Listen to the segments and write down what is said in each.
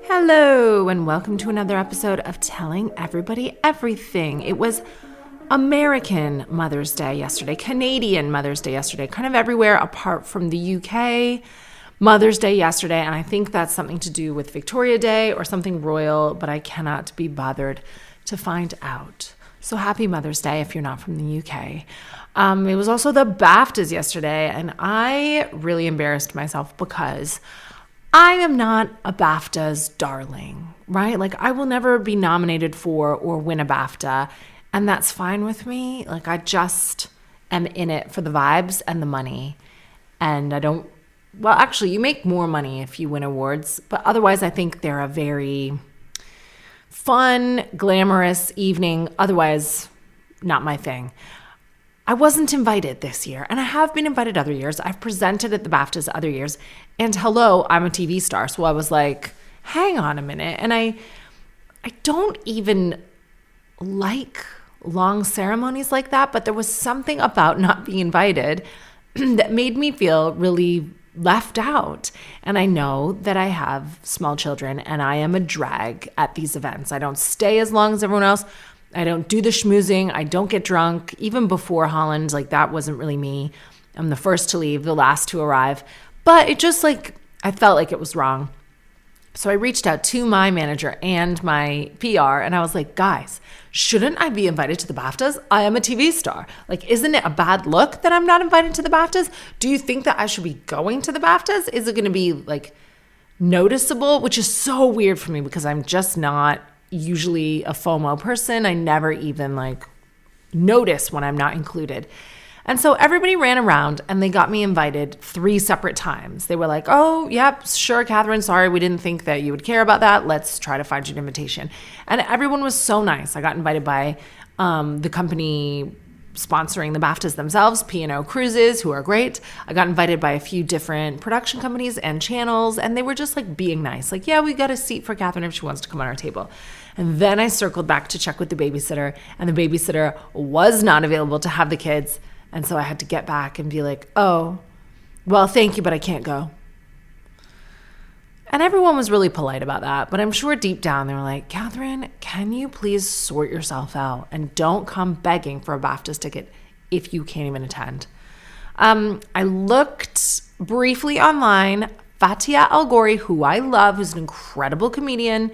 Hello, and welcome to another episode of Telling Everybody Everything. It was American Mother's Day yesterday, Canadian Mother's Day yesterday, kind of everywhere apart from the UK. Mother's Day yesterday, and I think that's something to do with Victoria Day or something royal, but I cannot be bothered to find out. So happy Mother's Day if you're not from the UK. It was also the BAFTAs yesterday, and I really embarrassed myself because I am not a BAFTA's darling, right? Like, I will never be nominated for or win a BAFTA, and that's fine with me. Like, I just am in it for the vibes and the money, and I don't, well, actually, you make more money if you win awards, but otherwise I think they're a very fun, glamorous evening. Otherwise, not my thing. I wasn't invited this year, and I have been invited other years. I've presented at the BAFTAs other years, and hello, I'm a TV star. So I was like, hang on a minute. And I don't even like long ceremonies like that, but there was something about not being invited that made me feel really left out. And I know that I have small children, and I am a drag at these events. I don't stay as long as everyone else. I don't do the schmoozing. I don't get drunk. Even before Holland, like, that wasn't really me. I'm the first to leave, the last to arrive. But it just, like, I felt like it was wrong. So I reached out to my manager and my PR, and I was like, guys, shouldn't I be invited to the BAFTAs? I am a TV star. Like, isn't it a bad look that I'm not invited to the BAFTAs? Do you think that I should be going to the BAFTAs? Is it going to be, like, noticeable? Which is so weird for me because I'm just not usually a FOMO person. I never even like notice when I'm not included. And so everybody ran around and they got me invited 3 separate times. They were like, oh, yep, sure, Catherine, sorry, we didn't think that you would care about that. Let's try to find you an invitation. And everyone was so nice. I got invited by the company sponsoring the BAFTAs themselves, P&O Cruises, who are great. I got invited by a few different production companies and channels, and they were just like being nice. Like, yeah, we got a seat for Catherine if she wants to come on our table. And then I circled back to check with the babysitter, and the babysitter was not available to have the kids. And so I had to get back and be like, oh, well, thank you, but I can't go. And everyone was really polite about that. But I'm sure deep down they were like, Catherine, can you please sort yourself out and don't come begging for a BAFTAs ticket if you can't even attend? I looked briefly online. Fatia Al Ghori, who I love, who's an incredible comedian.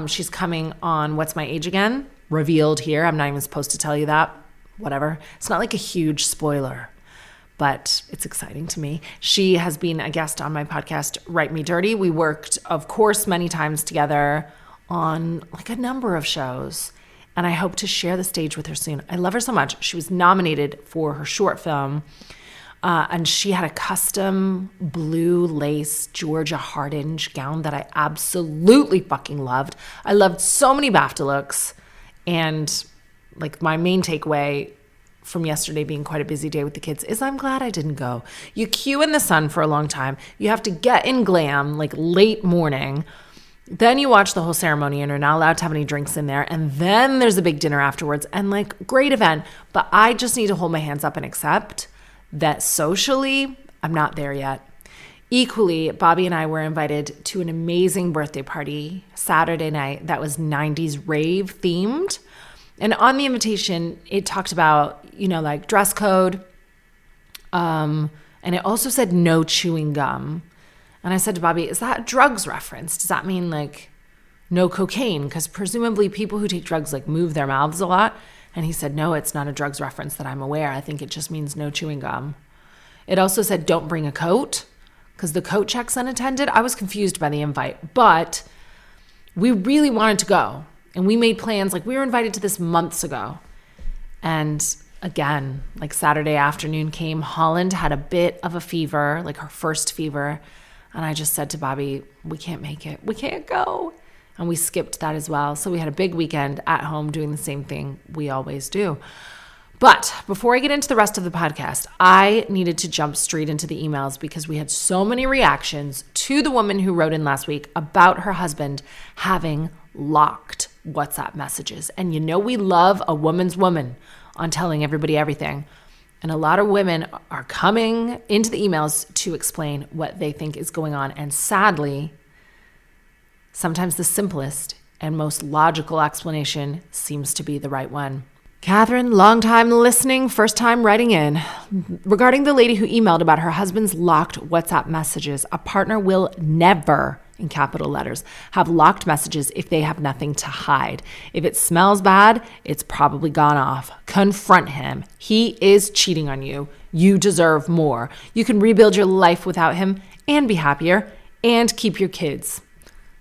She's coming on What's My Age Again? Revealed here. I'm not even supposed to tell you that. Whatever. It's not like a huge spoiler, but it's exciting to me. She has been a guest on my podcast, Write Me Dirty. We worked, of course, many times together on like a number of shows, and I hope to share the stage with her soon. I love her so much. She was nominated for her short film, and she had a custom blue lace Georgia Hardinge gown that I absolutely fucking loved. I loved so many BAFTA looks, and like my main takeaway from yesterday being quite a busy day with the kids is I'm glad I didn't go. You queue in the sun for a long time. You have to get in glam like late morning. Then you watch the whole ceremony and are not allowed to have any drinks in there. And then there's a big dinner afterwards and like great event. But I just need to hold my hands up and accept that socially, I'm not there yet. Equally, Bobby and I were invited to an amazing birthday party Saturday night that was 90s rave themed. And on the invitation, it talked about, you know, like dress code. And it also said no chewing gum. And I said to Bobby, is that a drugs reference? Does that mean like no cocaine? Because presumably people who take drugs like move their mouths a lot. And he said, no, it's not a drugs reference that I'm aware. I think it just means no chewing gum. It also said don't bring a coat because the coat check's unattended. I was confused by the invite, but we really wanted to go. And we made plans, like we were invited to this months ago. And again, like Saturday afternoon came, Holland had a bit of a fever, like her first fever. And I just said to Bobby, we can't make it. We can't go. And we skipped that as well. So we had a big weekend at home doing the same thing we always do. But before I get into the rest of the podcast, I needed to jump straight into the emails because we had so many reactions to the woman who wrote in last week about her husband having locked WhatsApp messages. And you know we love a woman's woman on telling everybody everything. And a lot of women are coming into the emails to explain what they think is going on. And sadly, Sometimes the simplest and most logical explanation seems to be the right one. Catherine, long time listening, first time writing in. Regarding the lady who emailed about her husband's locked WhatsApp messages, a partner will never, in capital letters, have locked messages if they have nothing to hide. If it smells bad, it's probably gone off. Confront him. He is cheating on you. You deserve more. You can rebuild your life without him and be happier and keep your kids.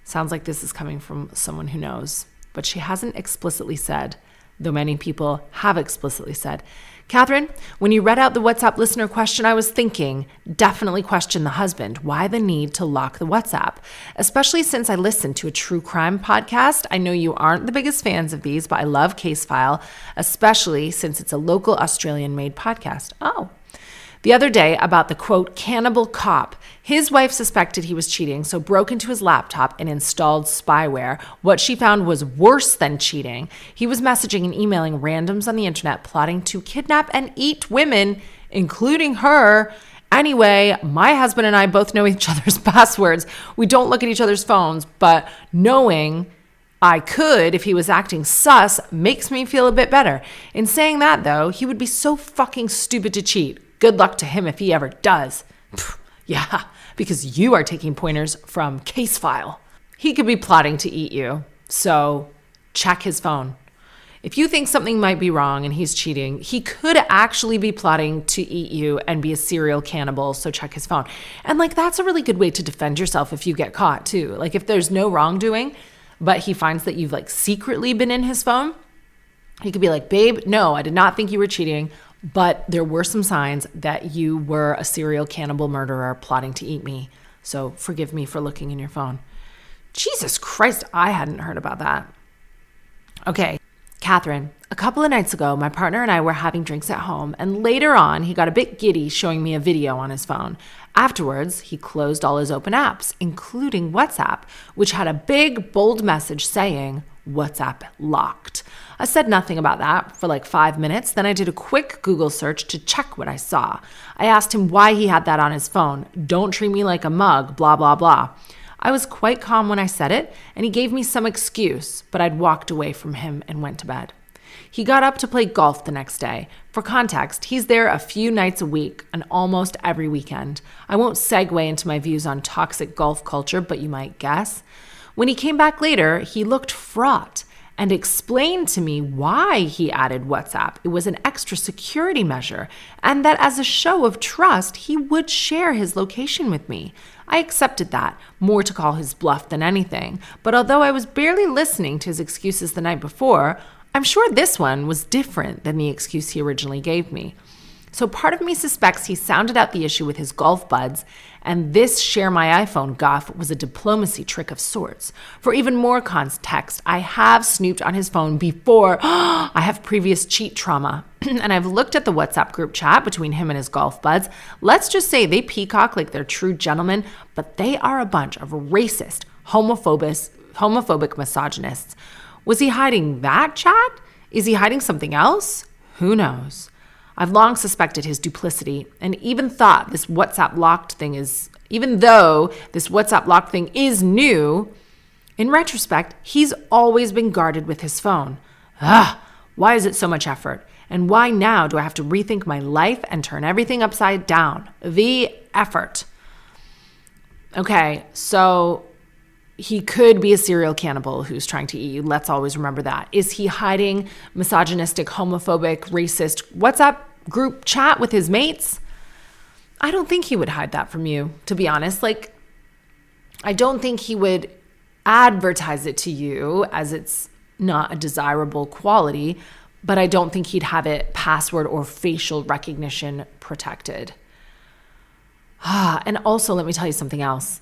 Sounds like this is coming from someone who knows, but she hasn't explicitly said, though many people have explicitly said. Catherine, when you read out the WhatsApp listener question, I was thinking, definitely question the husband. Why the need to lock the WhatsApp? Especially since I listened to a true crime podcast. I know you aren't the biggest fans of these, but I love Case File, especially since it's a local Australian-made podcast. Oh. The other day about the, quote, cannibal cop. His wife suspected he was cheating, so broke into his laptop and installed spyware. What she found was worse than cheating. He was messaging and emailing randoms on the internet, plotting to kidnap and eat women, including her. Anyway, my husband and I both know each other's passwords. We don't look at each other's phones, but knowing I could, if he was acting sus, makes me feel a bit better. In saying that, though, he would be so fucking stupid to cheat. Good luck to him if he ever does. Yeah, because you are taking pointers from Case File. He could be plotting to eat you, so check his phone. If you think something might be wrong and he's cheating, he could actually be plotting to eat you and be a serial cannibal, so check his phone. And that's a really good way to defend yourself if you get caught too. If there's no wrongdoing, but he finds that you've secretly been in his phone, he could be like, babe, no, I did not think you were cheating, but there were some signs that you were a serial cannibal murderer plotting to eat me. So forgive me for looking in your phone. Jesus Christ, I hadn't heard about that. Okay, Catherine, a couple of nights ago, my partner and I were having drinks at home, and later on, he got a bit giddy showing me a video on his phone. Afterwards, he closed all his open apps, including WhatsApp, which had a big, bold message saying, WhatsApp locked. I said nothing about that for 5 minutes. Then I did a quick Google search to check what I saw. I asked him why he had that on his phone. Don't treat me like a mug, blah, blah, blah. I was quite calm when I said it, and he gave me some excuse, but I'd walked away from him and went to bed. He got up to play golf the next day. For context, he's there a few nights a week and almost every weekend. I won't segue into my views on toxic golf culture, but you might guess. When he came back later, he looked fraught and explained to me why he added WhatsApp. It was an extra security measure, and that as a show of trust, he would share his location with me. I accepted that, more to call his bluff than anything. But although I was barely listening to his excuses the night before, I'm sure this one was different than the excuse he originally gave me. So part of me suspects he sounded out the issue with his golf buds, and this share my iPhone gaffe was a diplomacy trick of sorts. For even more context, I have snooped on his phone before. I have previous cheat trauma, and I've looked at the WhatsApp group chat between him and his golf buds. Let's just say they peacock like they're true gentlemen, but they are a bunch of racist, homophobic misogynists. Was he hiding that chat? Is he hiding something else? Who knows? I've long suspected his duplicity and even thought this WhatsApp locked thing even though this WhatsApp locked thing is new, in retrospect, he's always been guarded with his phone. Why is it so much effort? And why now do I have to rethink my life and turn everything upside down? The effort. Okay, so he could be a serial cannibal who's trying to eat you. Let's always remember that. Is he hiding misogynistic, homophobic, racist WhatsApp group chat with his mates? I don't think he would hide that from you, to be honest. I don't think he would advertise it to you as it's not a desirable quality, but I don't think he'd have it password or facial recognition protected. And also, let me tell you something else.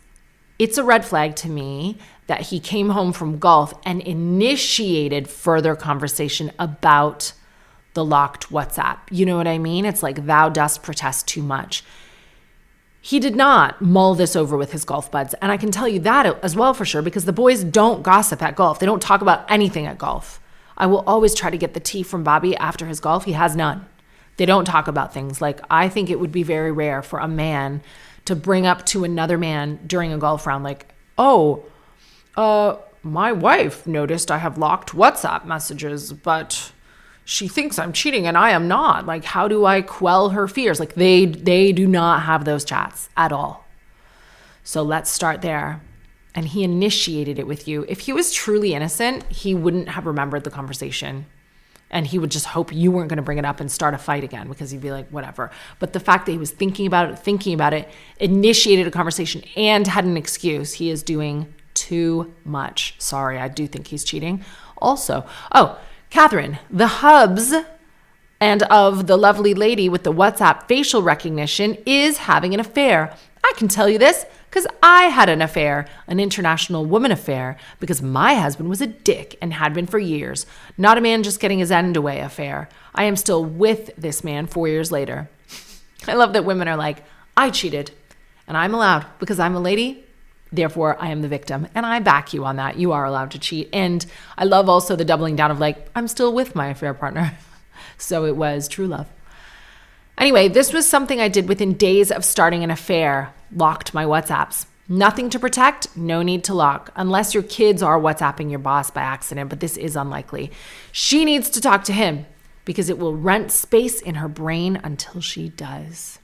It's a red flag to me that he came home from golf and initiated further conversation about the locked WhatsApp. You know what I mean? It's like thou dost protest too much. He did not mull this over with his golf buds. And I can tell you that as well for sure, because the boys don't gossip at golf. They don't talk about anything at golf. I will always try to get the tea from Bobby after his golf. He has none. They don't talk about things. I think it would be very rare for a man to bring up to another man during a golf round, oh, My wife noticed I have locked WhatsApp messages, but she thinks I'm cheating and I am not. Like, how do I quell her fears? Like, they do not have those chats at all. So let's start there. And he initiated it with you. If he was truly innocent, he wouldn't have remembered the conversation. And he would just hope you weren't going to bring it up and start a fight again, because he'd be like, whatever. But the fact that he was thinking about it, initiated a conversation and had an excuse, he is doing too much. Sorry, I do think he's cheating. Also, Catherine, the hubs and of the lovely lady with the WhatsApp facial recognition is having an affair. I can tell you this because I had an affair, an international woman affair, because my husband was a dick and had been for years. Not a man just getting his end away affair. I am still with this man 4 years later. I love that women are like, I cheated and I'm allowed because I'm a lady. Therefore, I am the victim. And I back you on that. You are allowed to cheat. And I love also the doubling down of like, I'm still with my affair partner. So it was true love. Anyway, this was something I did within days of starting an affair. Locked my WhatsApps. Nothing to protect, no need to lock, unless your kids are WhatsApping your boss by accident, but this is unlikely. She needs to talk to him because it will rent space in her brain until she does.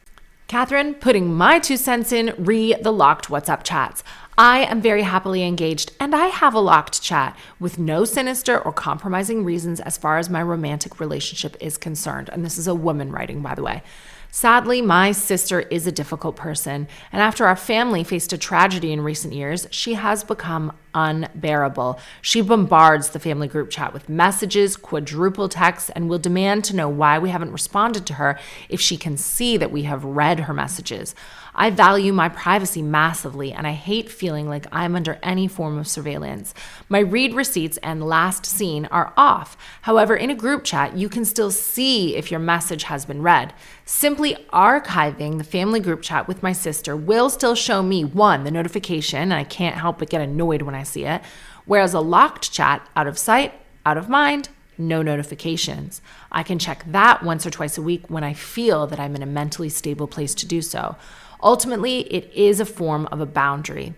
Catherine, putting my 2 cents in, re the locked WhatsApp chats. I am very happily engaged and I have a locked chat with no sinister or compromising reasons as far as my romantic relationship is concerned. And this is a woman writing, by the way. Sadly, my sister is a difficult person, and after our family faced a tragedy in recent years, she has become unbearable. She bombards the family group chat with messages, quadruple texts, and will demand to know why we haven't responded to her if she can see that we have read her messages. I value my privacy massively, and I hate feeling like I'm under any form of surveillance. My read receipts and last seen are off. However, in a group chat, you can still see if your message has been read. Simply archiving the family group chat with my sister will still show me, 1, the notification, and I can't help but get annoyed when I see it, whereas a locked chat, out of sight, out of mind, no notifications. I can check that once or twice a week when I feel that I'm in a mentally stable place to do so. Ultimately, it is a form of a boundary.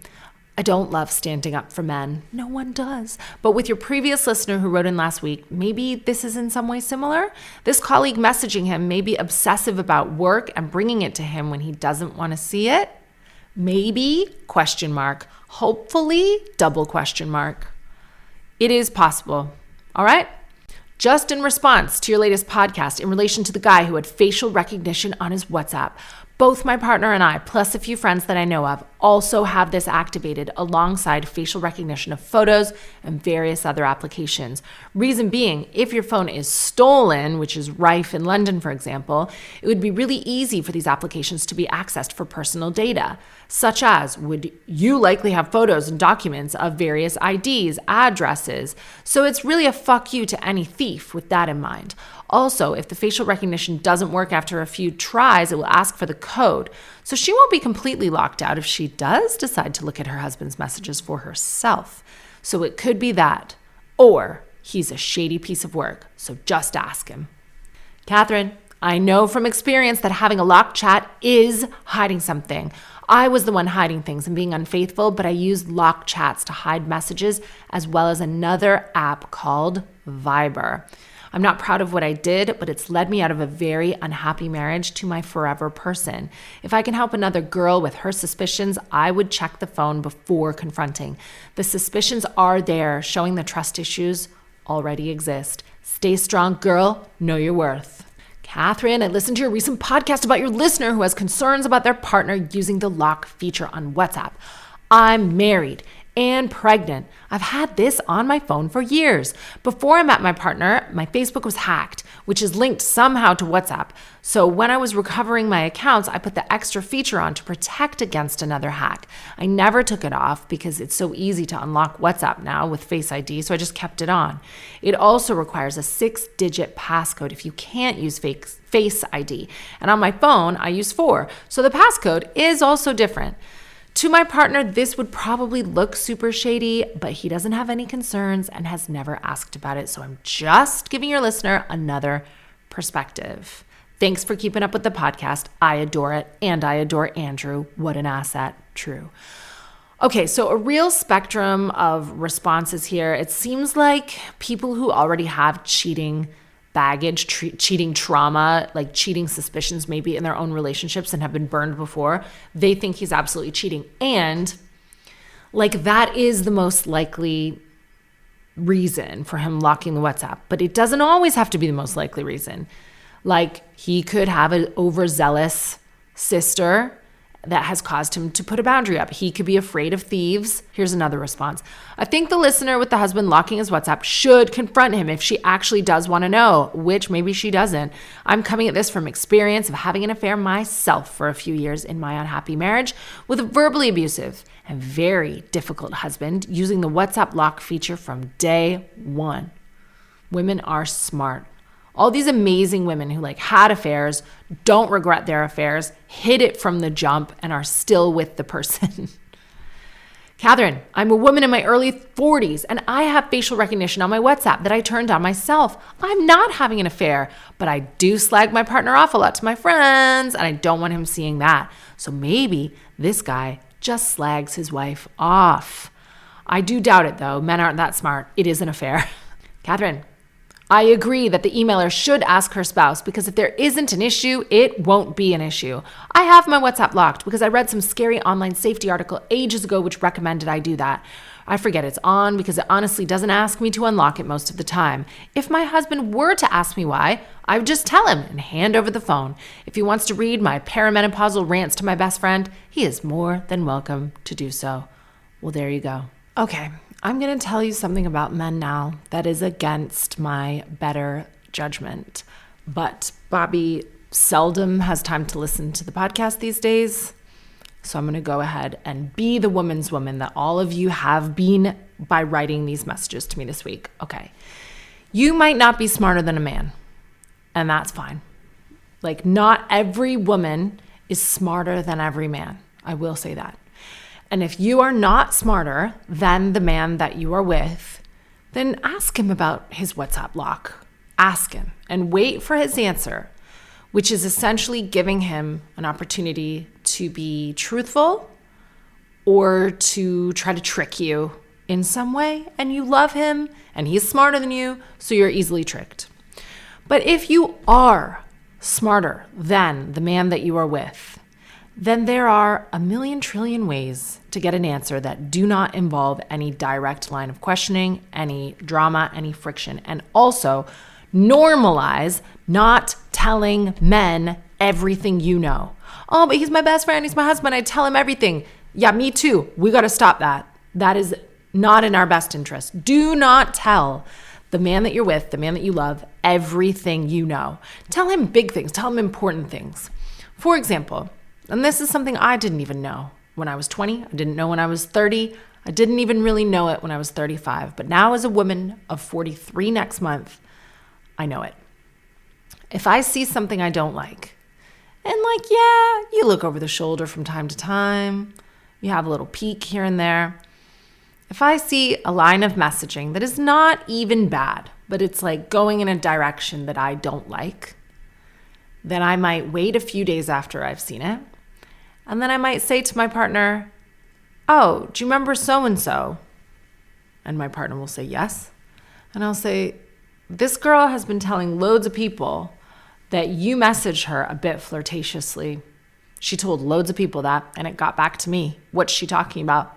I don't love standing up for men. No one does. But with your previous listener who wrote in last week, maybe this is in some way similar. This colleague messaging him may be obsessive about work and bringing it to him when he doesn't want to see it. Maybe, ? Hopefully, ? It is possible. All right? Just in response to your latest podcast in relation to the guy who had facial recognition on his WhatsApp, both my partner and I, plus a few friends that I know of, also have this activated alongside facial recognition of photos and various other applications. Reason being, if your phone is stolen, which is rife in London, for example, it would be really easy for these applications to be accessed for personal data, such as would you likely have photos and documents of various IDs, addresses. So it's really a fuck you to any thief with that in mind. Also, if the facial recognition doesn't work after a few tries, it will ask for the code. So she won't be completely locked out if she does decide to look at her husband's messages for herself. So it could be that. Or he's a shady piece of work. So just ask him. Catherine, I know from experience that having a locked chat is hiding something. I was the one hiding things and being unfaithful, but I used locked chats to hide messages as well as another app called Viber. I'm not proud of what I did, but it's led me out of a very unhappy marriage to my forever person. If I can help another girl with her suspicions, I would check the phone before confronting. The suspicions are there, showing the trust issues already exist. Stay strong, girl. Know your worth. Catherine, I listened to your recent podcast about your listener who has concerns about their partner using the lock feature on WhatsApp. I'm married and pregnant. I've had this on my phone for years. Before I met my partner, my Facebook was hacked, which is linked somehow to WhatsApp. So when I was recovering my accounts, I put the extra feature on to protect against another hack. I never took it off because it's so easy to unlock WhatsApp now with Face ID, so I just kept it on. It also requires a 6-digit passcode if you can't use Face ID. And on my phone, I use 4. So the passcode is also different. To my partner, this would probably look super shady, but he doesn't have any concerns and has never asked about it. So I'm just giving your listener another perspective. Thanks for keeping up with the podcast. I adore it, and I adore Andrew. What an asset. True. Okay, so a real spectrum of responses here. It seems like people who already have cheating baggage, cheating trauma, like cheating suspicions maybe in their own relationships and have been burned before, they think he's absolutely cheating. And like that is the most likely reason for him locking the WhatsApp. But it doesn't always have to be the most likely reason. Like he could have an overzealous sister that has caused him to put a boundary up. He could be afraid of thieves. Here's another response. I think the listener with the husband locking his WhatsApp should confront him if she actually does want to know, which maybe she doesn't. I'm coming at this from experience of having an affair myself for a few years in my unhappy marriage with a verbally abusive and very difficult husband using the WhatsApp lock feature from day one. Women are smart. All these amazing women who like had affairs, don't regret their affairs, hid it from the jump, and are still with the person. Catherine, I'm a woman in my early 40s, and I have facial recognition on my WhatsApp that I turned on myself. I'm not having an affair, but I do slag my partner off a lot to my friends, and I don't want him seeing that. So maybe this guy just slags his wife off. I do doubt it, though. Men aren't that smart. It is an affair. Catherine, I agree that the emailer should ask her spouse because if there isn't an issue, it won't be an issue. I have my WhatsApp locked because I read some scary online safety article ages ago which recommended I do that. I forget it's on because it honestly doesn't ask me to unlock it most of the time. If my husband were to ask me why, I would just tell him and hand over the phone. If he wants to read my perimenopausal rants to my best friend, he is more than welcome to do so. Well, there you go. Okay. I'm going to tell you something about men now that is against my better judgment. But Bobby seldom has time to listen to the podcast these days. So I'm going to go ahead and be the woman's woman that all of you have been by writing these messages to me this week. Okay. You might not be smarter than a man, and that's fine. Like, not every woman is smarter than every man. I will say that. And if you are not smarter than the man that you are with, then ask him about his WhatsApp lock. Ask him and wait for his answer, which is essentially giving him an opportunity to be truthful or to try to trick you in some way. And you love him and he's smarter than you, so you're easily tricked. But if you are smarter than the man that you are with, then there are a million trillion ways to get an answer that do not involve any direct line of questioning, any drama, any friction. And also normalize not telling men everything you know. Oh, but he's my best friend. He's my husband. I tell him everything. Yeah, me too. We got to stop that. That is not in our best interest. Do not tell the man that you're with, the man that you love, everything you know. Tell him big things. Tell him important things. For example, and this is something I didn't even know when I was 20. I didn't know when I was 30. I didn't even really know it when I was 35. But now as a woman of 43 next month, I know it. If I see something I don't like, and like, yeah, you look over the shoulder from time to time, you have a little peek here and there. If I see a line of messaging that is not even bad, but it's like going in a direction that I don't like, then I might wait a few days after I've seen it. And then I might say to my partner, oh, do you remember so-and-so? And my partner will say yes. And I'll say, this girl has been telling loads of people that you messaged her a bit flirtatiously. She told loads of people that, and it got back to me. What's she talking about?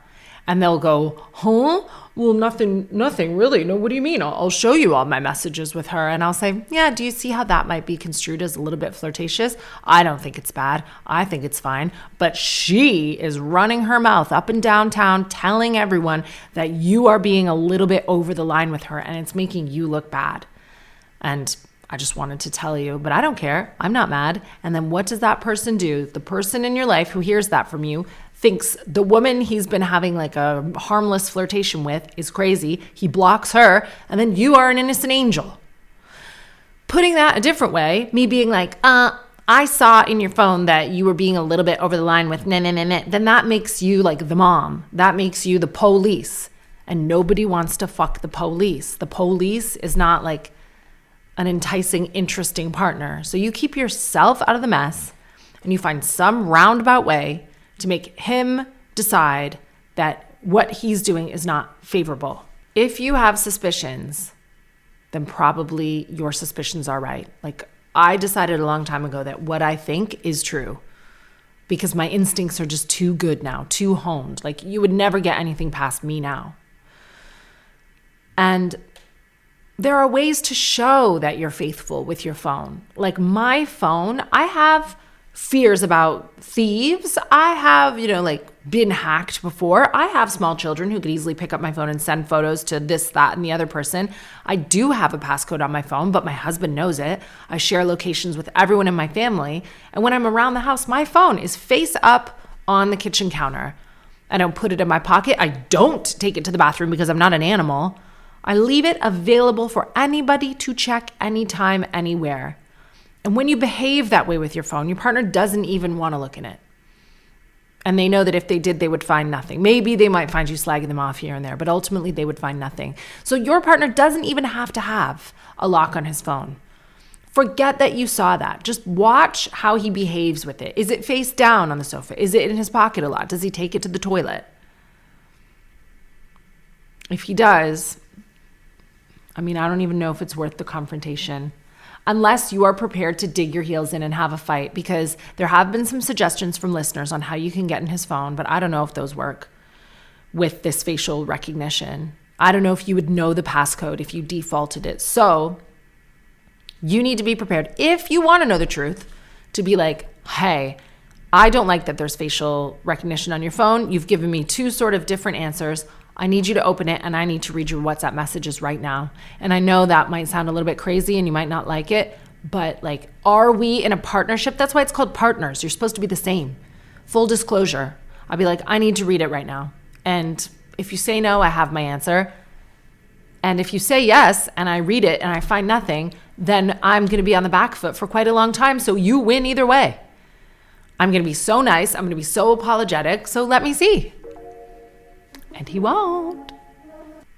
And they'll go, huh? Well, nothing really. No, what do you mean? I'll show you all my messages with her. And I'll say, yeah, do you see how that might be construed as a little bit flirtatious? I don't think it's bad. I think it's fine. But she is running her mouth up and down town telling everyone that you are being a little bit over the line with her and it's making you look bad. And I just wanted to tell you, but I don't care. I'm not mad. And then what does that person do? The person in your life who hears that from you thinks the woman he's been having like a harmless flirtation with is crazy. He blocks her, and then you are an innocent angel. Putting that a different way, me being like, I saw in your phone that you were being a little bit over the line with nah, then that makes you like the mom. That makes you the police. And nobody wants to fuck the police. The police is not like an enticing, interesting partner. So you keep yourself out of the mess and you find some roundabout way to make him decide that what he's doing is not favorable. If you have suspicions, then probably your suspicions are right. Like, I decided a long time ago that what I think is true because my instincts are just too good now, too honed. Like, you would never get anything past me now. And there are ways to show that you're faithful with your phone. Like my phone, I have fears about thieves. I have, been hacked before. I have small children who could easily pick up my phone and send photos to this, that, and the other person. I do have a passcode on my phone, but my husband knows it. I share locations with everyone in my family. And when I'm around the house, my phone is face up on the kitchen counter. I don't put it in my pocket. I don't take it to the bathroom because I'm not an animal. I leave it available for anybody to check anytime, anywhere. And when you behave that way with your phone, your partner doesn't even want to look in it. And they know that if they did, they would find nothing. Maybe they might find you slagging them off here and there, but ultimately they would find nothing. So your partner doesn't even have to have a lock on his phone. Forget that you saw that. Just watch how he behaves with it. Is it face down on the sofa? Is it in his pocket a lot? Does he take it to the toilet? If he does, I don't even know if it's worth the confrontation. Unless you are prepared to dig your heels in and have a fight, because there have been some suggestions from listeners on how you can get in his phone, but I don't know if those work with this facial recognition. I don't know if you would know the passcode if you defaulted it. So you need to be prepared, if you want to know the truth, to be like, hey, I don't like that there's facial recognition on your phone. You've given me two sort of different answers. I need you to open it and I need to read your WhatsApp messages right now. And I know that might sound a little bit crazy and you might not like it, but are we in a partnership? That's why it's called partners. You're supposed to be the same. Full disclosure. I'll be like, I need to read it right now. And if you say no, I have my answer. And if you say yes and I read it and I find nothing, then I'm going to be on the back foot for quite a long time. So you win either way. I'm going to be so nice. I'm going to be so apologetic. So let me see. And he won't.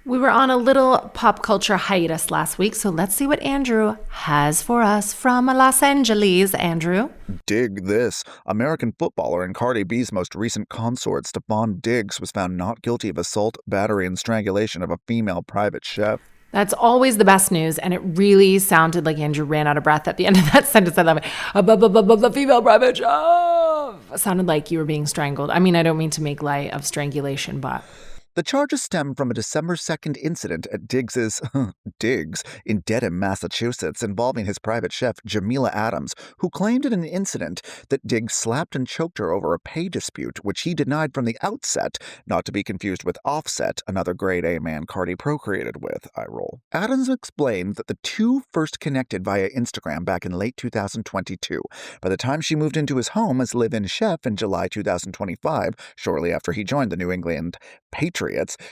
We were on a little pop culture hiatus last week, so let's see what Andrew has for us from Los Angeles. Andrew? Dig this. American footballer and Cardi B's most recent consort, Stephon Diggs, was found not guilty of assault, battery, and strangulation of a female private chef. That's always the best news, and it really sounded like Andrew ran out of breath at the end of that sentence. I love it. The female private chef. Sounded like you were being strangled. I don't mean to make light of strangulation, but... The charges stem from a December 2nd incident at Diggs's Diggs in Dedham, Massachusetts, involving his private chef, Jamila Adams, who claimed in an incident that Diggs slapped and choked her over a pay dispute, which he denied from the outset, not to be confused with Offset, another grade A man Cardi procreated with. I roll. Adams explained that the two first connected via Instagram back in late 2022. By the time she moved into his home as live-in chef in July 2025, shortly after he joined the New England Patriots,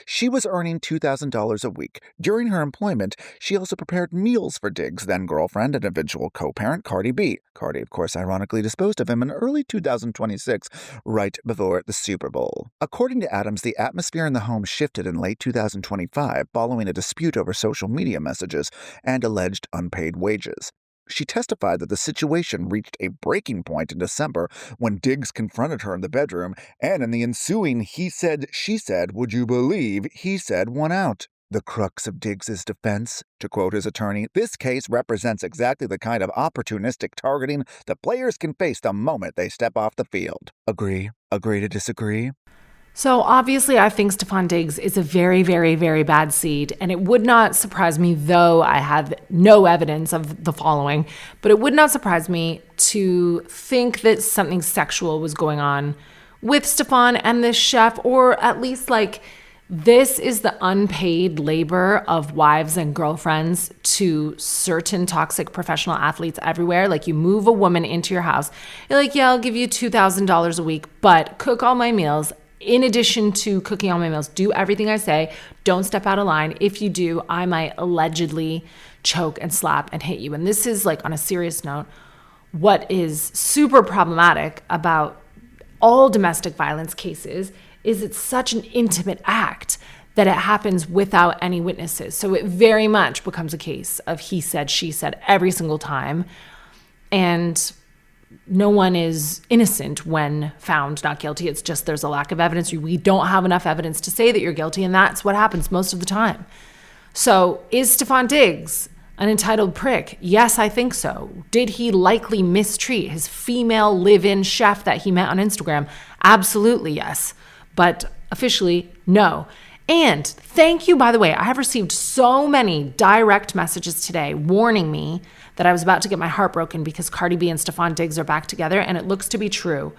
she was earning $2,000 a week. During her employment, she also prepared meals for Diggs' then-girlfriend and eventual co-parent Cardi B. Cardi, of course, ironically disposed of him in early 2026, right before the Super Bowl. According to Adams, the atmosphere in the home shifted in late 2025 following a dispute over social media messages and alleged unpaid wages. She testified that the situation reached a breaking point in December when Diggs confronted her in the bedroom, and in the ensuing he said, she said, would you believe, he said, won out. The crux of Diggs's defense, to quote his attorney, this case represents exactly the kind of opportunistic targeting that players can face the moment they step off the field. Agree? Agree to disagree? So obviously I think Stephon Diggs is a very, very, very bad seed. And it would not surprise me, though I have no evidence of the following, but it would not surprise me to think that something sexual was going on with Stephon and this chef, or at least this is the unpaid labor of wives and girlfriends to certain toxic professional athletes everywhere. You move a woman into your house. You're like, yeah, I'll give you $2,000 a week, but cook all my meals. In addition to cooking all my meals, do everything I say. Don't step out of line. If you do, I might allegedly choke and slap and hit you. And this is on a serious note, what is super problematic about all domestic violence cases is it's such an intimate act that it happens without any witnesses. So it very much becomes a case of he said, she said every single time. And no one is innocent when found not guilty. It's just there's a lack of evidence. We don't have enough evidence to say that you're guilty, and that's what happens most of the time. So is Stefan Diggs an entitled prick? Yes, I think so. Did he likely mistreat his female live-in chef that he met on Instagram? Absolutely yes. But officially, no. And thank you, by the way, I have received so many direct messages today warning me that I was about to get my heart broken because Cardi B and Stefan Diggs are back together, and it looks to be true.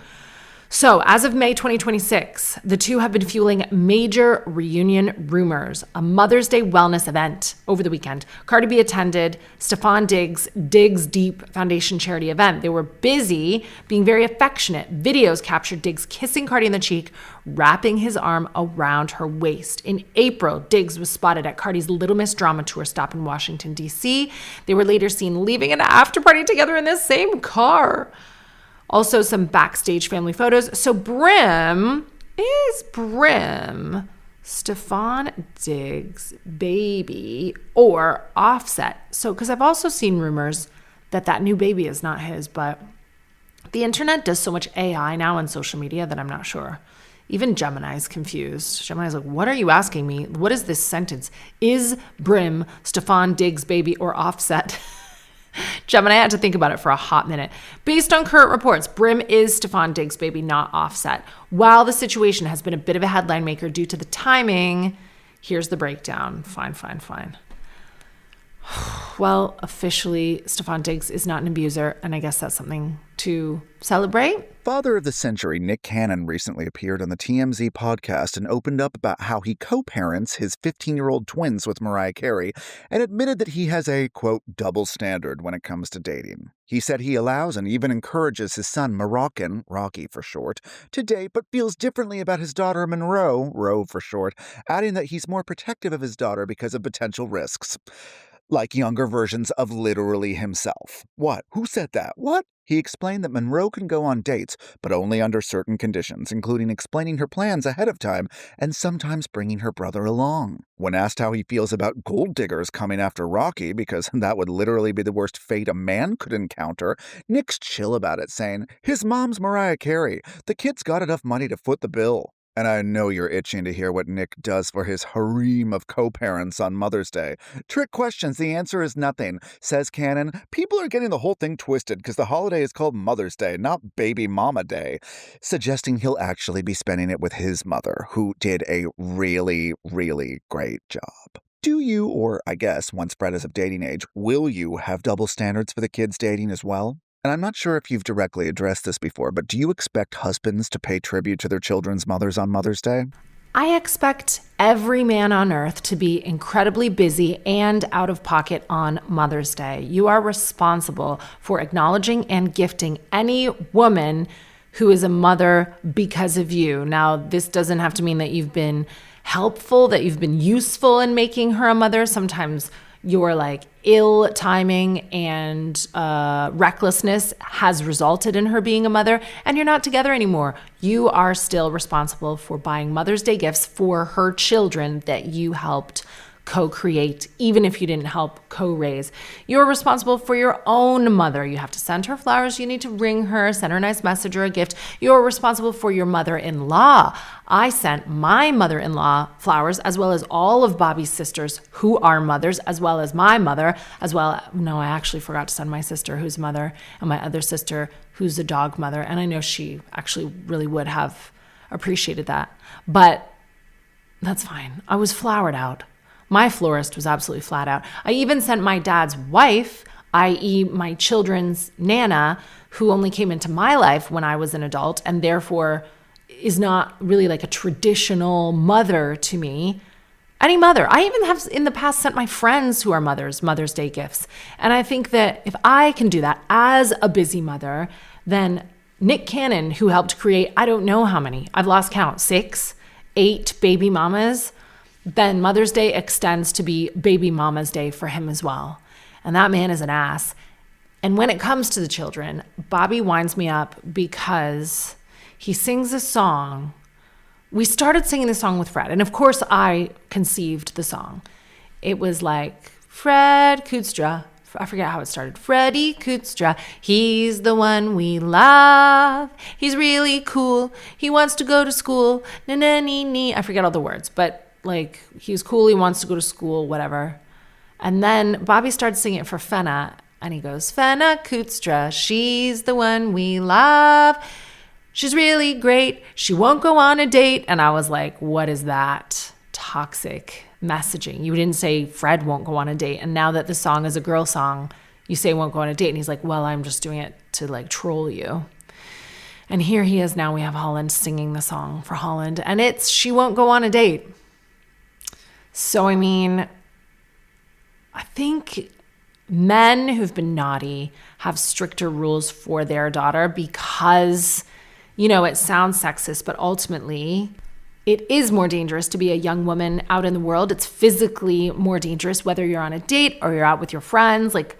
So as of May 2026, the two have been fueling major reunion rumors, a Mother's Day wellness event over the weekend. Cardi B attended Stefan Diggs' Diggs Deep Foundation charity event. They were busy being very affectionate. Videos captured Diggs kissing Cardi in the cheek, wrapping his arm around her waist. In April, Diggs was spotted at Cardi's Little Miss Drama Tour stop in Washington, D.C. They were later seen leaving an after party together in the same car. Also, some backstage family photos. So Brim Stefan Diggs' baby or Offset? So, because I've also seen rumors that new baby is not his, but the internet does so much AI now on social media that I'm not sure. Even Gemini's confused. Gemini's like, what are you asking me? What is this sentence? Is Brim Stefan Diggs' baby or Offset? Gemini had to think about it for a hot minute. Based on current reports, Brim is Stefan Diggs' baby, not Offset. While the situation has been a bit of a headline maker due to the timing, here's the breakdown. Fine. Well, officially, Stefan Diggs is not an abuser, and I guess that's something to celebrate. Father of the Century Nick Cannon recently appeared on the TMZ podcast and opened up about how he co-parents his 15-year-old twins with Mariah Carey and admitted that he has a, quote, double standard when it comes to dating. He said he allows and even encourages his son Moroccan, Rocky for short, to date but feels differently about his daughter Monroe, Ro for short, adding that he's more protective of his daughter because of potential risks. Like younger versions of literally himself. What? Who said that? What? He explained that Monroe can go on dates, but only under certain conditions, including explaining her plans ahead of time and sometimes bringing her brother along. When asked how he feels about gold diggers coming after Rocky, because that would literally be the worst fate a man could encounter, Nick's chill about it, saying, his mom's Mariah Carey. The kid's got enough money to foot the bill. And I know you're itching to hear what Nick does for his harem of co-parents on Mother's Day. Trick questions, the answer is nothing. Says Cannon, people are getting the whole thing twisted because the holiday is called Mother's Day, not Baby Mama Day. Suggesting he'll actually be spending it with his mother, who did a really, really great job. Do you, or I guess once Fred is of dating age, will you have double standards for the kids dating as well? And I'm not sure if you've directly addressed this before, but do you expect husbands to pay tribute to their children's mothers on Mother's Day? I expect every man on earth to be incredibly busy and out of pocket on Mother's Day. You are responsible for acknowledging and gifting any woman who is a mother because of you. Now, this doesn't have to mean that you've been helpful, that you've been useful in making her a mother. Sometimes your ill timing and recklessness has resulted in her being a mother, and you're not together anymore. You are still responsible for buying Mother's Day gifts for her children that you helped co-create, even if you didn't help co-raise. You're responsible for your own mother. You have to send her flowers. You need to ring her, send her a nice message or a gift. You're responsible for your mother-in-law. I sent my mother-in-law flowers, as well as all of Bobby's sisters who are mothers, as well as my mother, as well. No, I actually forgot to send my sister who's mother and my other sister who's a dog mother. And I know she actually really would have appreciated that, but that's fine. I was flowered out. My florist was absolutely flat out. I even sent my dad's wife, i.e. my children's Nana, who only came into my life when I was an adult and therefore is not really a traditional mother to me. Any mother. I even have in the past sent my friends who are mothers Mother's Day gifts. And I think that if I can do that as a busy mother, then Nick Cannon, who helped create, I don't know how many, I've lost count, 6, 8 baby mamas, then Mother's Day extends to be Baby Mama's Day for him as well. And that man is an ass. And when it comes to the children, Bobby winds me up because he sings a song. We started singing the song with Fred. And of course, I conceived the song. It was like, Fred Kootstra, I forget how it started. Freddie Kutstra, he's the one we love. He's really cool. He wants to go to school. Na na nee nee. I forget all the words, but like he's cool. He wants to go to school, whatever. And then Bobby started singing it for Fenna, and he goes, Fenna Kutstra, she's the one we love. She's really great. She won't go on a date. And I was like, what is that toxic messaging? You didn't say Fred won't go on a date. And now that the song is a girl song, you say won't go on a date. And he's like, well, I'm just doing it to like troll you. And here he is now. We have Holland singing the song for Holland. And it's She Won't Go on a Date. So, I mean, I think men who've been naughty have stricter rules for their daughter because, you know, it sounds sexist, but ultimately it is more dangerous to be a young woman out in the world. It's physically more dangerous whether you're on a date or you're out with your friends. Like,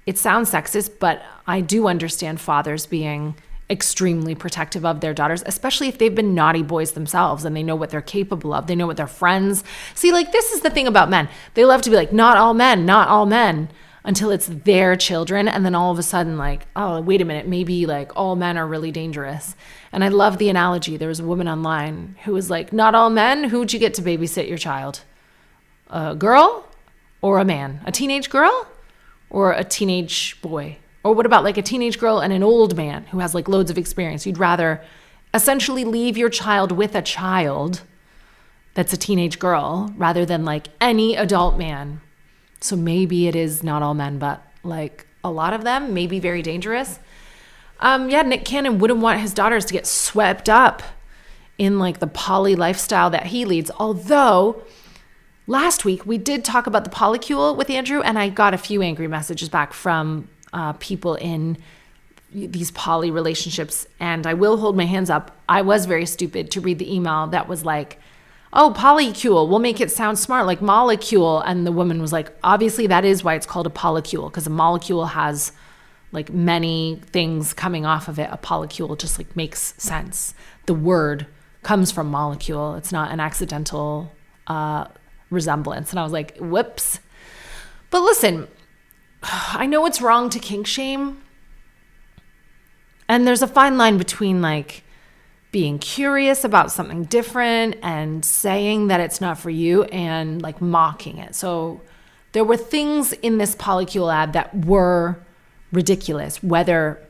it sounds sexist, but I do understand fathers being extremely protective of their daughters, especially if they've been naughty boys themselves and they know what they're capable of. They know what their friends see. Like, this is the thing about men. They love to be like, not all men, until it's their children. And then all of a sudden, like, oh, wait a minute, maybe like all men are really dangerous. And I love the analogy. There was a woman online who was like, not all men, who'd you get to babysit your child? A girl or a man? A teenage girl or a teenage boy? Or what about like a teenage girl and an old man who has like loads of experience? You'd rather essentially leave your child with a child that's a teenage girl rather than like any adult man. So maybe it is not all men, but like a lot of them may be very dangerous. Nick Cannon wouldn't want his daughters to get swept up in like the poly lifestyle that he leads. Although last week we did talk about the polycule with Andrew, and I got a few angry messages back from people in these poly relationships. And I will hold my hands up. I was very stupid to read the email that was like, oh, polycule, we'll make it sound smart, like molecule. And the woman was like, obviously that is why it's called a polycule, because a molecule has like many things coming off of it. A polycule just like makes sense. The word comes from molecule. It's not an accidental resemblance. And I was like, whoops. But listen, I know it's wrong to kink shame. And there's a fine line between like being curious about something different and saying that it's not for you and like mocking it. So there were things in this polycule ad that were ridiculous, whether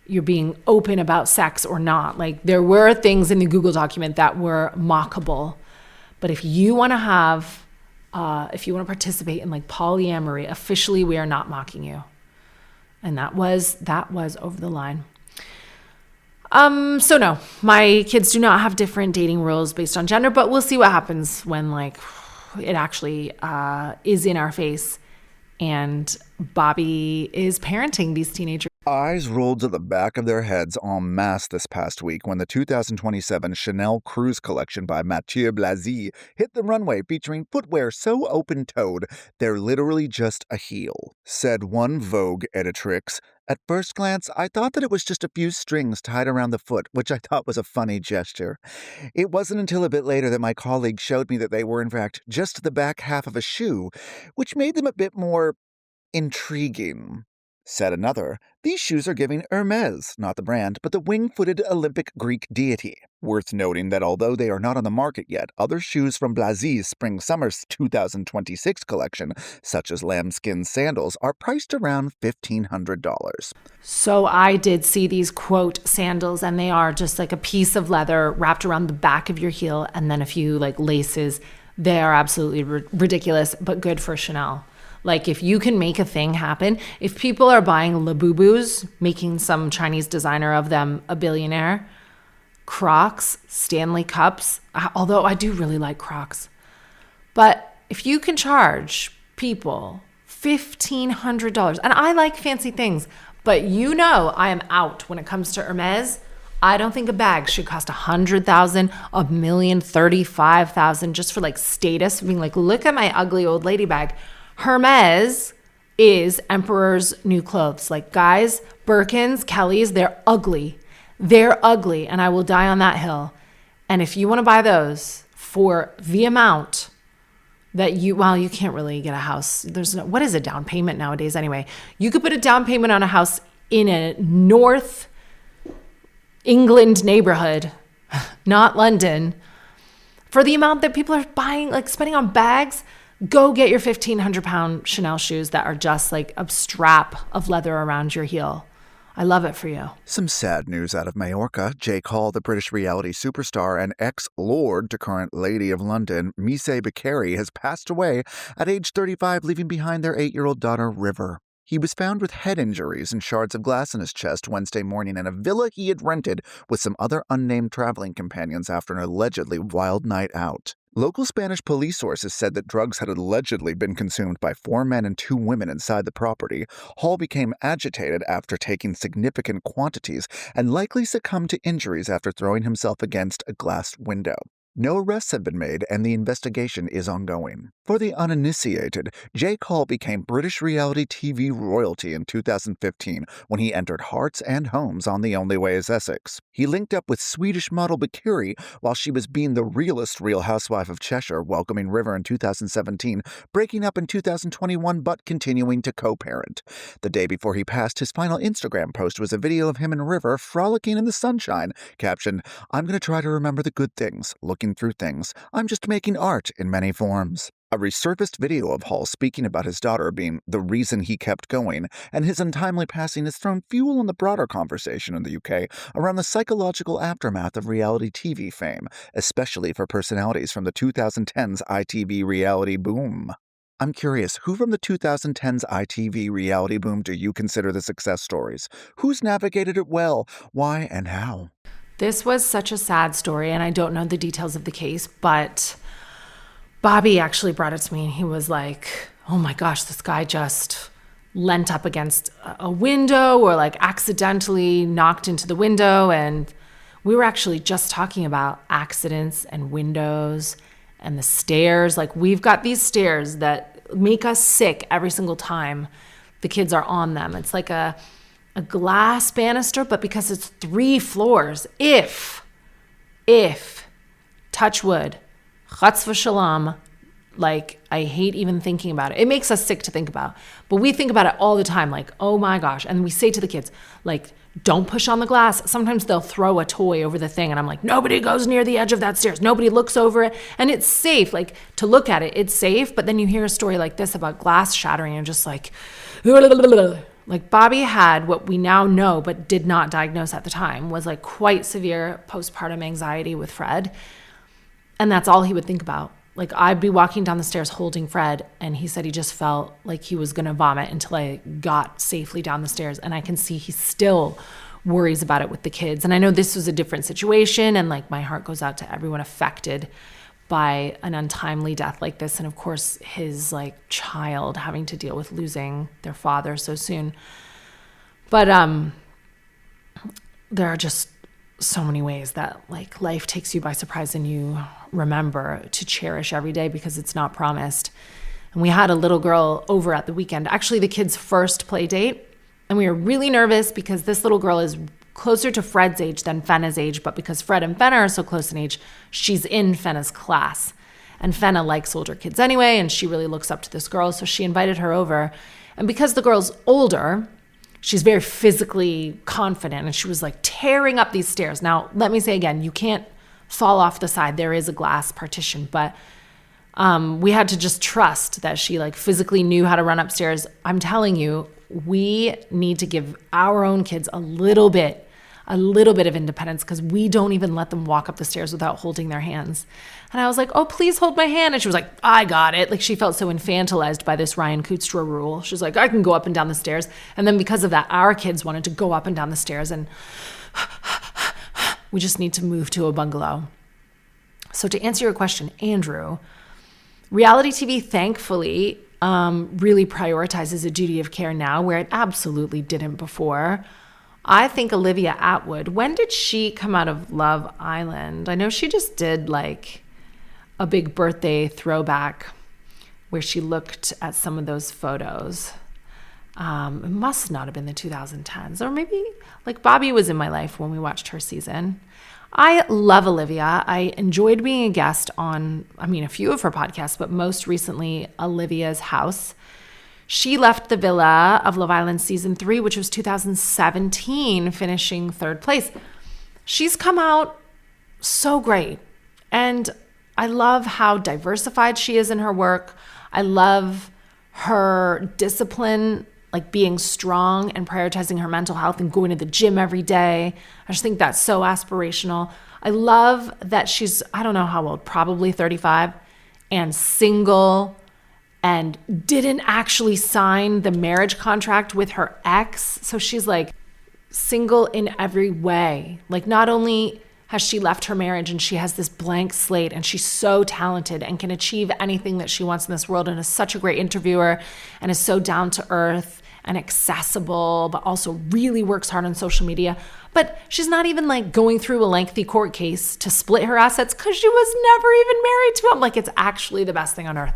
you're being open about sex or not. Like, there were things in the Google document that were mockable. But if you want to have if you want to participate in like polyamory, officially we are not mocking you. And that was over the line. So no, my kids do not have different dating rules based on gender, but we'll see what happens when like it actually is in our face and Bobby is parenting these teenagers. Eyes rolled to the back of their heads en masse this past week when the 2027 Chanel Cruise Collection by Mathieu Blazy hit the runway featuring footwear so open-toed they're literally just a heel. Said one Vogue editrix, "At first glance, I thought that it was just a few strings tied around the foot, which I thought was a funny gesture. It wasn't until a bit later that my colleague showed me that they were in fact just the back half of a shoe, which made them a bit more intriguing." Said another, "These shoes are giving Hermes, not the brand, but the wing-footed Olympic Greek deity." Worth noting that although they are not on the market yet, other shoes from Blazy's Spring-Summer 2026 collection, such as lambskin sandals, are priced around $1,500. So I did see these quote sandals, and they are just like a piece of leather wrapped around the back of your heel and then a few like laces. They are absolutely ridiculous, but good for Chanel. Like, if you can make a thing happen, if people are buying Labubus, making some Chinese designer of them a billionaire, Crocs, Stanley Cups, although I do really like Crocs. But if you can charge people $1,500, and I like fancy things, but you know I am out when it comes to Hermes. I don't think a bag should cost $100,000, $1,000,000, $35,000 just for like status, being like, look at my ugly old lady bag. Hermes is Emperor's New Clothes. Like, guys, Birkins, Kellys, they're ugly. They're ugly, and I will die on that hill. And if you want to buy those for the amount that you can't really get a house. What is a down payment nowadays anyway? You could put a down payment on a house in a North England neighborhood, not London, for the amount that people are buying, like spending on bags. Go get your 1,500-pound Chanel shoes that are just like a strap of leather around your heel. I love it for you. Some sad news out of Majorca. Jake Hall, the British reality superstar and ex-lord to current Lady of London, Mise Bakary, has passed away at age 35, leaving behind their 8-year-old daughter, River. He was found with head injuries and shards of glass in his chest Wednesday morning in a villa he had rented with some other unnamed traveling companions after an allegedly wild night out. Local Spanish police sources said that drugs had allegedly been consumed by 4 men and 2 women inside the property. Hall became agitated after taking significant quantities and likely succumbed to injuries after throwing himself against a glass window. No arrests have been made, and the investigation is ongoing. For the uninitiated, Jake Hall became British reality TV royalty in 2015 when he entered Hearts and Homes on The Only Way is Essex. He linked up with Swedish model Bakary while she was being the realest Real Housewife of Cheshire, welcoming River in 2017, breaking up in 2021 but continuing to co-parent. The day before he passed, his final Instagram post was a video of him and River frolicking in the sunshine, captioned, "I'm going to try to remember the good things, looking through things. I'm just making art in many forms." A resurfaced video of Hall speaking about his daughter being the reason he kept going and his untimely passing has thrown fuel on the broader conversation in the UK around the psychological aftermath of reality TV fame, especially for personalities from the 2010s ITV reality boom. I'm curious, who from the 2010s ITV reality boom do you consider the success stories? Who's navigated it well? Why and how? This was such a sad story, and I don't know the details of the case, but Bobby actually brought it to me, and he was like, oh my gosh, this guy just leant up against a window or like accidentally knocked into the window. And we were actually just talking about accidents and windows and the stairs. Like, we've got these stairs that make us sick every single time the kids are on them. It's like a glass banister, but because it's 3 floors, if touch wood, chutz v'shalom, like, I hate even thinking about it. It makes us sick to think about, but we think about it all the time, like, oh my gosh. And we say to the kids, like, don't push on the glass. Sometimes they'll throw a toy over the thing, and I'm like, nobody goes near the edge of that stairs. Nobody looks over it. And it's safe, like, to look at it, it's safe. But then you hear a story like this about glass shattering, and just like Bobby had what we now know but did not diagnose at the time was like quite severe postpartum anxiety with Fred. And that's all he would think about. Like, I'd be walking down the stairs holding Fred, and he said he just felt like he was going to vomit until I got safely down the stairs. And I can see he still worries about it with the kids. And I know this was a different situation, and like, my heart goes out to everyone affected by an untimely death like this. And of course, his like child having to deal with losing their father so soon. But there are just so many ways that like life takes you by surprise, and you remember to cherish every day because it's not promised. And we had a little girl over at the weekend, actually the kids' first play date. And we were really nervous because this little girl is closer to Fred's age than Fenna's age, but because Fred and Fenna are so close in age, she's in Fenna's class. And Fenna likes older kids anyway, and she really looks up to this girl, so she invited her over. And because the girl's older, she's very physically confident, and she was like tearing up these stairs. Now, let me say again, you can't fall off the side. There is a glass partition, but we had to just trust that she like physically knew how to run upstairs. I'm telling you, we need to give our own kids a little bit of independence, because we don't even let them walk up the stairs without holding their hands. And I was like, oh, please hold my hand. And she was like, I got it. Like, she felt so infantilized by this Ryan Kutstra rule. She's like, I can go up and down the stairs. And then because of that, our kids wanted to go up and down the stairs, and we just need to move to a bungalow. So to answer your question, Andrew, reality TV, thankfully, really prioritizes a duty of care now, where it absolutely didn't before. I think Olivia Atwood, when did she come out of Love Island? I know she just did like a big birthday throwback where she looked at some of those photos. It must not have been the 2010s, or maybe like Bobby was in my life when we watched her season. I love Olivia. I enjoyed being a guest on, a few of her podcasts, but most recently, Olivia's House. She left the villa of Love Island season 3, which was 2017, finishing third place. She's come out so great. And I love how diversified she is in her work. I love her discipline, like being strong and prioritizing her mental health and going to the gym every day. I just think that's so aspirational. I love that she's, I don't know how old, probably 35, and single, and didn't actually sign the marriage contract with her ex. So she's like single in every way. Like, not only has she left her marriage and she has this blank slate, and she's so talented and can achieve anything that she wants in this world, and is such a great interviewer and is so down to earth and accessible, but also really works hard on social media. But she's not even like going through a lengthy court case to split her assets because she was never even married to him. Like, it's actually the best thing on earth.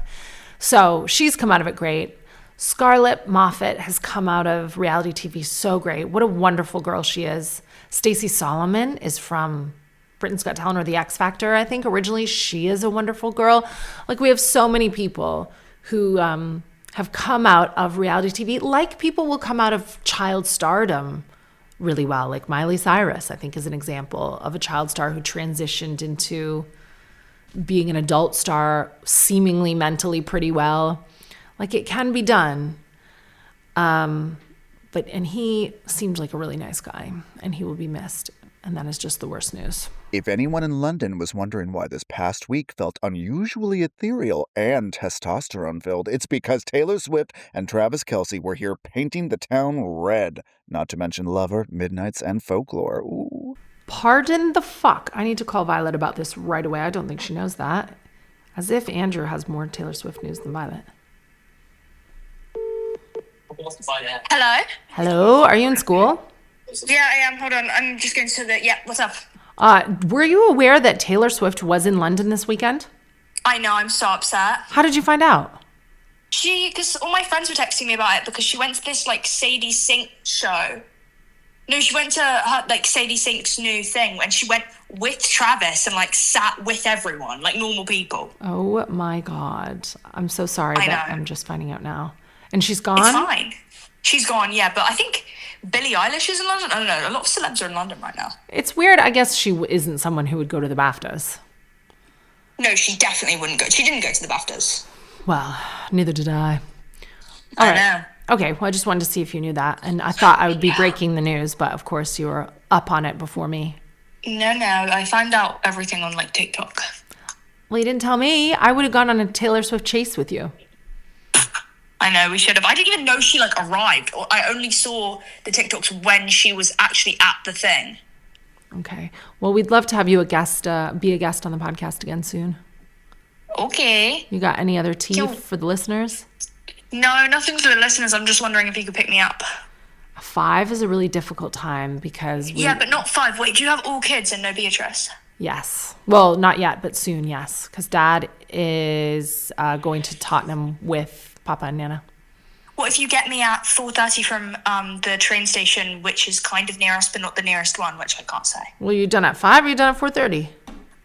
So she's come out of it great. Scarlett Moffatt has come out of reality TV so great. What a wonderful girl she is. Stacey Solomon is from Britain's Got Talent or The X Factor, I think. Originally, she is a wonderful girl. Like, we have so many people who have come out of reality TV, like people will come out of child stardom really well. Like Miley Cyrus, I think, is an example of a child star who transitioned into being an adult star seemingly mentally pretty well. Like, it can be done. And he seemed like a really nice guy, and he will be missed. And that is just the worst news. If anyone in London was wondering why this past week felt unusually ethereal and testosterone-filled, it's because Taylor Swift and Travis Kelce were here painting the town red. Not to mention Lover, Midnights, and Folklore. Ooh. Pardon the fuck. I need to call Violet about this right away. I don't think she knows that. As if Andrew has more Taylor Swift news than Violet. Hello? Hello? Are you in school? Yeah, I am. Hold on. I'm just going to the... Yeah, what's up? Were you aware that Taylor Swift was in London this weekend? I know, I'm so upset. How did you find out? Because all my friends were texting me about it because she went to this, like, Sadie Sink show. No, she went to her, like, Sadie Sink's new thing, and she went with Travis and, like, sat with everyone, like normal people. Oh, my God. I'm so sorry I that know. I'm just finding out now. And she's gone? It's fine. She's gone, yeah, but I think Billie Eilish is in London. I don't know. A lot of celebs are in London right now. It's weird. I guess she isn't someone who would go to the BAFTAs. No, she definitely wouldn't go. She didn't go to the BAFTAs. Well, neither did I. I right. know. Okay, well, I just wanted to see if you knew that. And I thought I would be breaking the news, but of course you were up on it before me. No, I find out everything on, like, TikTok. Well, you didn't tell me. I would have gone on a Taylor Swift chase with you. I know, we should have. I didn't even know she, like, arrived. I only saw the TikToks when she was actually at the thing. Okay. Well, we'd love to have you be a guest on the podcast again soon. Okay. You got any other tea Yo. for the listeners? No, nothing for the listeners. I'm just wondering if you could pick me up. 5 is a really difficult time because Yeah, but not 5. Wait, do you have all kids and no Beatrice? Yes. Well, not yet, but soon, yes. Because Dad is going to Tottenham with Papa and Nana. What if you get me at 4:30 from the train station, which is kind of near us, but not the nearest one, which I can't say. Well, you done at 5 or you done at 4:30?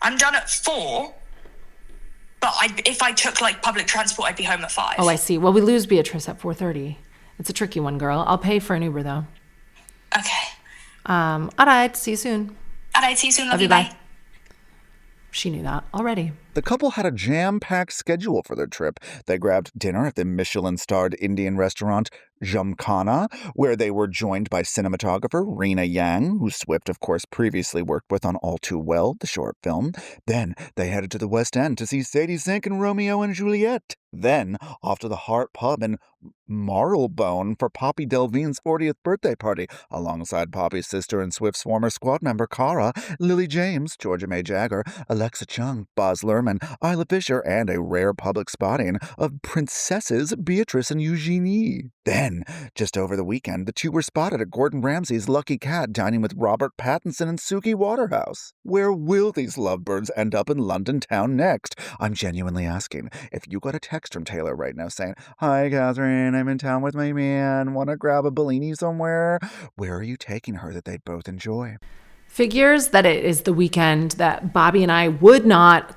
I'm done at 4, but if I took, like, public transport, I'd be home at 5. Oh, I see. Well, we lose Beatrice at 4:30. It's a tricky one, girl. I'll pay for an Uber, though. Okay. All right. See you soon. All right, see you soon. Love you, Bye. bye. She knew that already. The couple had a jam-packed schedule for their trip. They grabbed dinner at the Michelin-starred Indian restaurant Jamkhana, where they were joined by cinematographer Reena Yang, who Swift, of course, previously worked with on All Too Well, the short film. Then they headed to the West End to see Sadie Sink and Romeo and Juliet. Then off to the Hart Pub in Marylebone for Poppy Delvine's 40th birthday party, alongside Poppy's sister and Swift's former squad member Cara, Lily James, Georgia May Jagger, Alexa Chung, Baz Luhrmann, Isla Fisher, and a rare public spotting of princesses Beatrice and Eugenie. Then, just over the weekend, the two were spotted at Gordon Ramsay's Lucky Cat dining with Robert Pattinson and Suki Waterhouse. Where will these lovebirds end up in London town next? I'm genuinely asking. If you got a text from Taylor right now saying, "Hi, Catherine, I'm in town with my man. Want to grab a Bellini somewhere?" Where are you taking her that they'd both enjoy? Figures that it is the weekend that Bobby and I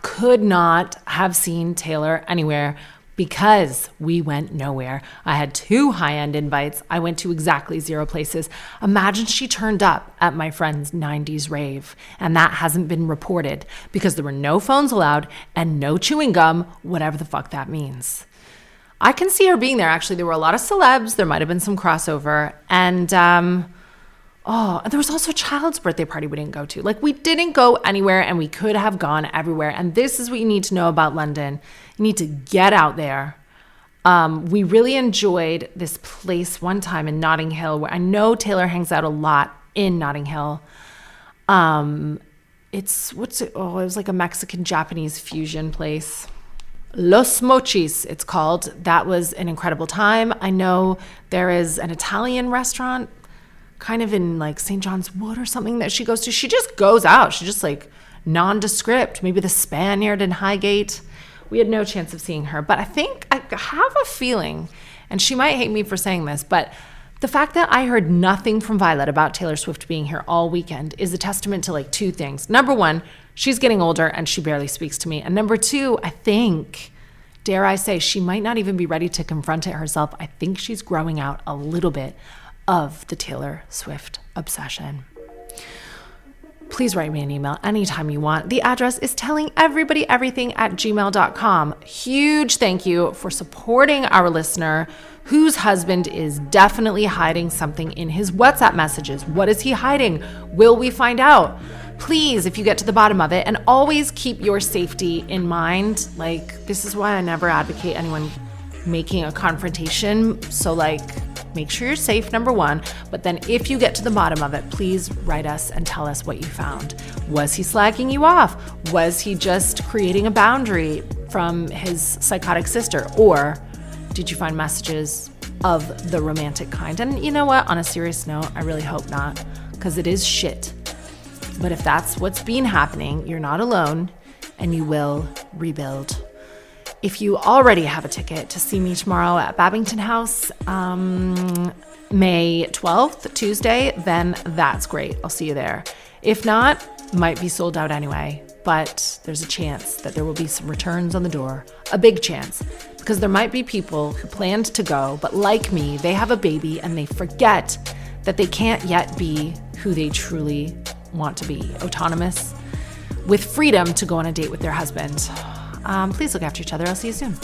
could not have seen Taylor anywhere because we went nowhere. I had 2 high-end invites. I went to exactly 0 places. Imagine she turned up at my friend's 90s rave, and that hasn't been reported because there were no phones allowed and no chewing gum, whatever the fuck that means. I can see her being there. Actually, there were a lot of celebs. There might have been some crossover. And there was also a child's birthday party we didn't go to. Like, we didn't go anywhere, and we could have gone everywhere. And this is what you need to know about London. You need to get out there. We really enjoyed this place one time in Notting Hill, where I know Taylor hangs out a lot in Notting Hill. It was like a Mexican-Japanese fusion place. Los Mochis, it's called. That was an incredible time. I know there is an Italian restaurant kind of in like St. John's Wood or something that she goes to. She just goes out. She just like nondescript. Maybe the Spaniard in Highgate. We had no chance of seeing her. But I think I have a feeling, and she might hate me for saying this, but the fact that I heard nothing from Violet about Taylor Swift being here all weekend is a testament to like 2 things. Number 1, she's getting older and she barely speaks to me. And number 2, I think, dare I say, she might not even be ready to confront it herself. I think she's growing out a little bit of the Taylor Swift obsession. Please write me an email anytime you want. The address is tellingeverybodyeverything@gmail.com. Huge thank you for supporting our listener whose husband is definitely hiding something in his WhatsApp messages. What is he hiding? Will we find out? Please, if you get to the bottom of it, and always keep your safety in mind. Like, this is why I never advocate anyone making a confrontation. So like, make sure you're safe, number 1. But then if you get to the bottom of it, please write us and tell us what you found. Was he slagging you off? Was he just creating a boundary from his psychotic sister? Or did you find messages of the romantic kind? And you know what? On a serious note, I really hope not, because it is shit. But if that's what's been happening, you're not alone, and you will rebuild. If you already have a ticket to see me tomorrow at Babington House, May 12th, Tuesday, then that's great. I'll see you there. If not, might be sold out anyway, but there's a chance that there will be some returns on the door. A big chance, because there might be people who planned to go, but like me, they have a baby and they forget that they can't yet be who they truly want to be, autonomous, with freedom to go on a date with their husband. Please look after each other. I'll see you soon.